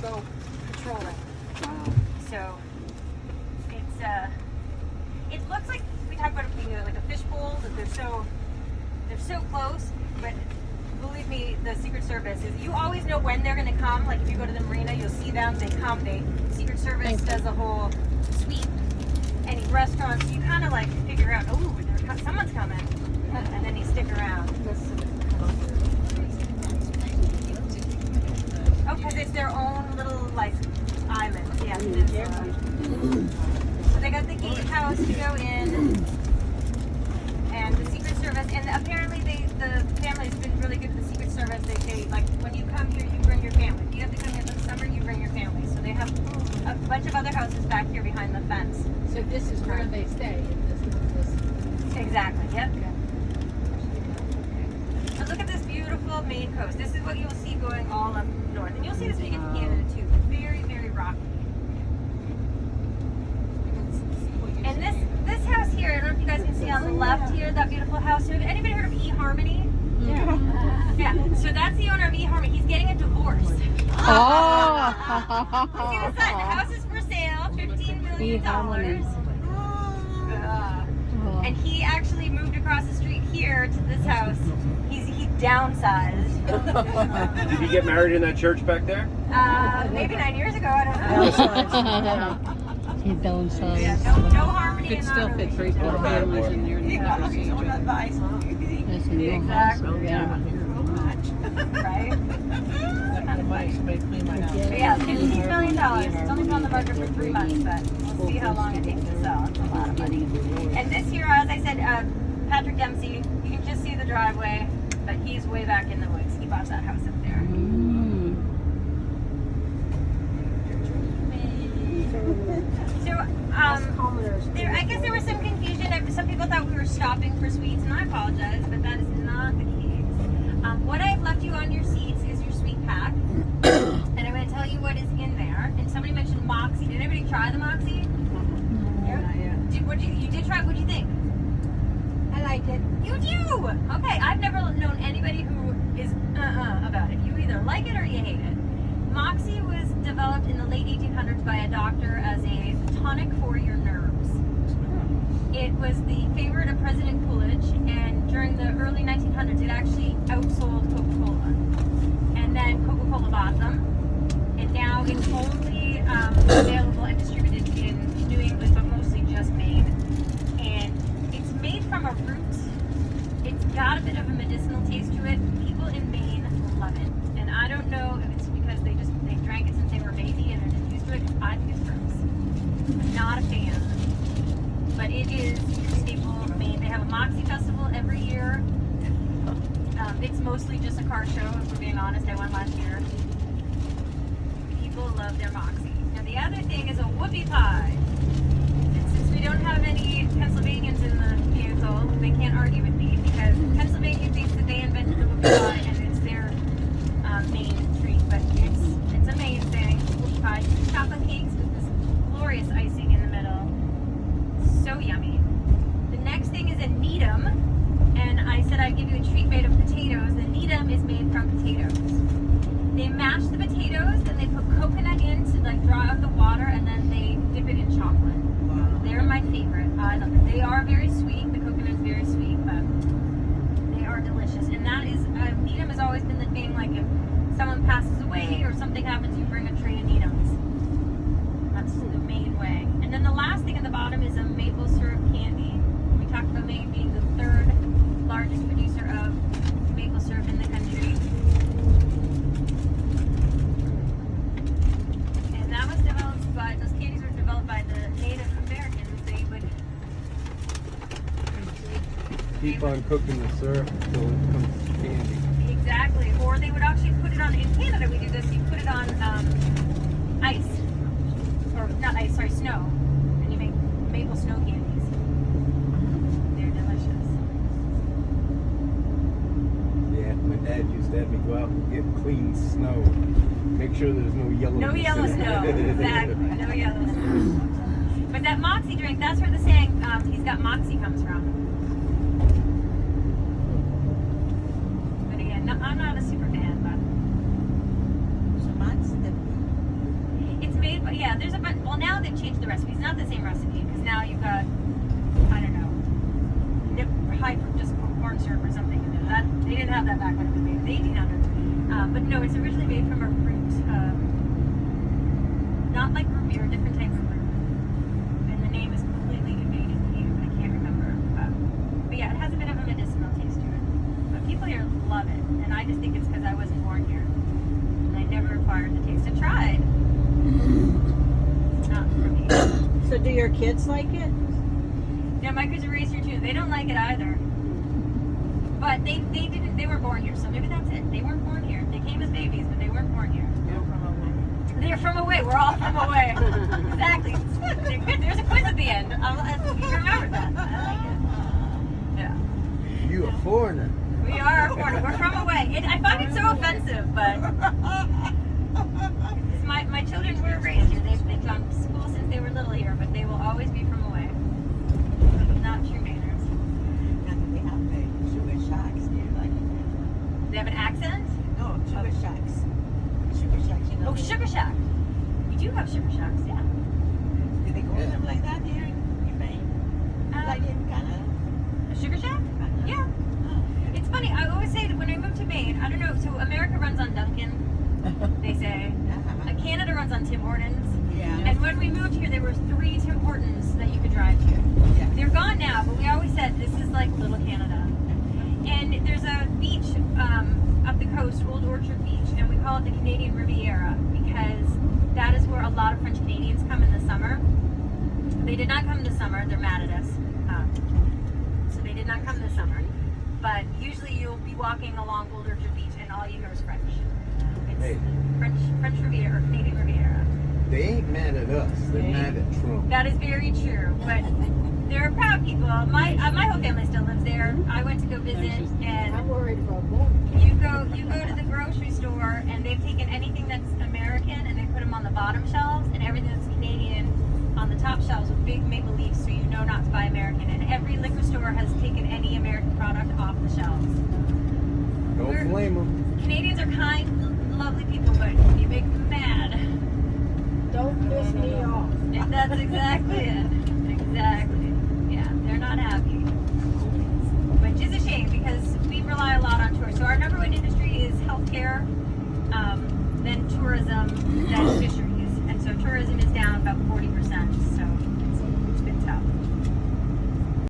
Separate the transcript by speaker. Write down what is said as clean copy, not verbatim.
Speaker 1: go patrolling.
Speaker 2: Wow.
Speaker 1: So it's it looks like we talk about it being like a fishbowl, that they're so close, but believe me, the Secret Service is, you always know when they're going to come. Like if you go to the marina, you'll see them, they come, Secret Service does a whole sweep. Any restaurants, you kind of like figure out, oh, someone's coming, and then you stick around. Oh, because it's their own little like island. Yeah. So they got the gatehouse to go in, and the Secret Service, and apparently the family's been really good with the Secret Service. They say like when you come here, you bring your family. If you have to come here for the summer, you bring your family. So they have a bunch of other houses back here behind the fence.
Speaker 3: So this is where they stay. This.
Speaker 1: Exactly. Yep. But look at this beautiful Maine coast. This is what you'll see going all up north, and you'll see this when you get to Canada too. Very, very rocky. And this house here, I don't know if you guys can see on the left here, that beautiful house. Have anybody heard of eHarmony?
Speaker 3: Yeah.
Speaker 1: Yeah. So that's the owner of eHarmony. He's getting a divorce.
Speaker 2: Oh.
Speaker 1: See the sign? The house is for sale. $15 million. And he actually moved across the street here to this house. He downsized.
Speaker 4: Did he get married in that church back there?
Speaker 1: Maybe 9 years ago. I don't know.
Speaker 2: He downsized.
Speaker 1: Yeah, no harmony.
Speaker 3: Could
Speaker 1: in
Speaker 3: still
Speaker 1: our
Speaker 3: fit 3
Speaker 1: relationship.
Speaker 3: families in there.
Speaker 2: That's a new house.
Speaker 1: Exactly.
Speaker 2: Yeah.
Speaker 1: Right? But yeah, $15 million. It's only been on the market for 3 months, but we'll see how long it takes to sell. It's a lot of money. And this here, as I said, Patrick Dempsey, you can just see the driveway, but he's way back in the woods. He bought that house up there. So, I guess there was some confusion. Some people thought we were stopping for sweets, and I apologize, but that is not the case. What I've left you on your seats is your sweet pack, and I'm going to tell you what is in there. And somebody mentioned Moxie. Did anybody try the Moxie? You did try it. What do you think?
Speaker 5: I like it.
Speaker 1: You do? Okay, I've never known anybody who is about it. You either like it or you hate it. Moxie was developed in the late 1800s by a doctor as a tonic for your nerves. It was the favorite of President Coolidge, and during the early 1900s, it actually outsold Coca-Cola. And then Coca-Cola bought them, and now it's only available and distributed in New England, but mostly just Maine. And it's made from a root. It's got a bit of a medicinal taste to it. People in Maine love it. And I don't know if it's because they drank it since they were a baby and they're just used to it. I think it's gross. I'm not a fan. But it is a staple of Maine. They have a Moxie Festival every year. It's mostly just a car show, if we're being honest. I went last year. People love their Moxie. Now the other thing is a whoopie pie. And since we don't have any Pennsylvanians in the vehicle, they can't argue with me because Pennsylvania thinks that they invented the whoopie pie and it's their Maine treat. But it's a Maine thing. Whoopie pie. Chocolate cakes with this glorious icing in the middle. So yummy. The next thing is a Needham, and I said I'd give you a treat made of potatoes. The Needham is made from potatoes. They mash the potatoes, then they put coconut in to like draw out the water, and then they dip it in chocolate. Wow. They're my favorite. I love it. They are very sweet. The coconut is very sweet, but they are delicious. And that is, Needham has always been the thing, like if someone passes away or something happens, you bring a tray of Needhams. That's the main way. And then the last thing at the bottom is a maple syrup candy. We talked about Maine being the 3rd largest producer of maple syrup in the country. And that was developed by, those candies were developed by the Native Americans. They would
Speaker 4: Keep on cooking the syrup until it becomes candy.
Speaker 1: Exactly. Or they would actually put it on, in Canada we do this, you put it on ice. Or not ice, sorry, snow. And you make maple snow candies. They're delicious.
Speaker 4: Yeah, my dad used to have me go out and get clean snow. Make sure there's no yellow.
Speaker 1: No yellow snow. Exactly. No yellow snow. But that Moxie drink, that's where the saying, he's got Moxie comes from. But again, no, I'm not a super fan, but.
Speaker 5: So Moxie,
Speaker 1: but yeah, there's a bunch. Well, now they've changed the recipe. It's not the same recipe because now you've got, I don't know, high fructose corn syrup or something. And that they didn't have that back when it was made in the 1800s. But no, it's originally made from a root, not like root beer, a different type of root. And the name is completely evading me. I can't remember. But yeah, it has a bit of a medicinal taste to it. But people here love it, and I just think it's because I wasn't born here. I never acquired the taste. I tried. It's not for me.
Speaker 5: So do your kids like it?
Speaker 1: Yeah, my kids are raised here too. They don't like it either. But they weren't born here, so maybe that's it. They weren't born here. They came as babies, but they weren't born here. They're from away. We're all from away. Exactly. They're good. There's a quiz at the end. You remember that. I like it. Yeah.
Speaker 4: You a foreigner.
Speaker 1: We are a foreigner. We're from away. I find it so offensive, but my children were raised here. They've gone to school since they were little here, but they will always be from away. Not true manners.
Speaker 6: And they have the sugar shacks here, like
Speaker 1: They have an accent?
Speaker 6: no sugar shacks. Sugar shacks, you know.
Speaker 1: Oh, Sugar Shack. We do have Sugar Shacks, yeah.
Speaker 6: Did they call them like that here in Maine? Like in Canada?
Speaker 1: A Sugar Shack? Yeah.
Speaker 6: Oh.
Speaker 1: It's funny. I always say that when I moved to Maine, I don't know. So America runs on Dunkin', they say. Canada runs on Tim Hortons.
Speaker 6: Yeah.
Speaker 1: And when we moved here, there were 3 Tim Hortons that you could drive to.
Speaker 6: Yeah.
Speaker 1: They're gone now, but we always said this is like little Canada. And there's a beach up the coast, Old Orchard Beach, and we call it the Canadian Riviera because that is where a lot of French Canadians come in the summer. They did not come this summer. They're mad at us. So they did not come this summer. But usually you'll be walking along Old Orchard Beach and all you hear is French. It's
Speaker 4: Hey.
Speaker 1: French Riviera or Canadian Riviera.
Speaker 4: They ain't mad at us. They're mad at Trump.
Speaker 1: That is very true, but they're proud people. My whole family still lives there. I went to go visit, and
Speaker 3: I'm worried about more.
Speaker 1: you go to the grocery store, and they've taken anything that's American and they put them on the bottom shelves, and everything that's Canadian on the top shelves with big maple leaves, so you know not to buy American. And every liquor store has taken any American product off the shelves.
Speaker 4: Don't blame them.
Speaker 1: Canadians are kind, lovely people, but you make them mad.
Speaker 3: Don't piss me off.
Speaker 1: That's exactly it. Exactly. Yeah, they're not happy.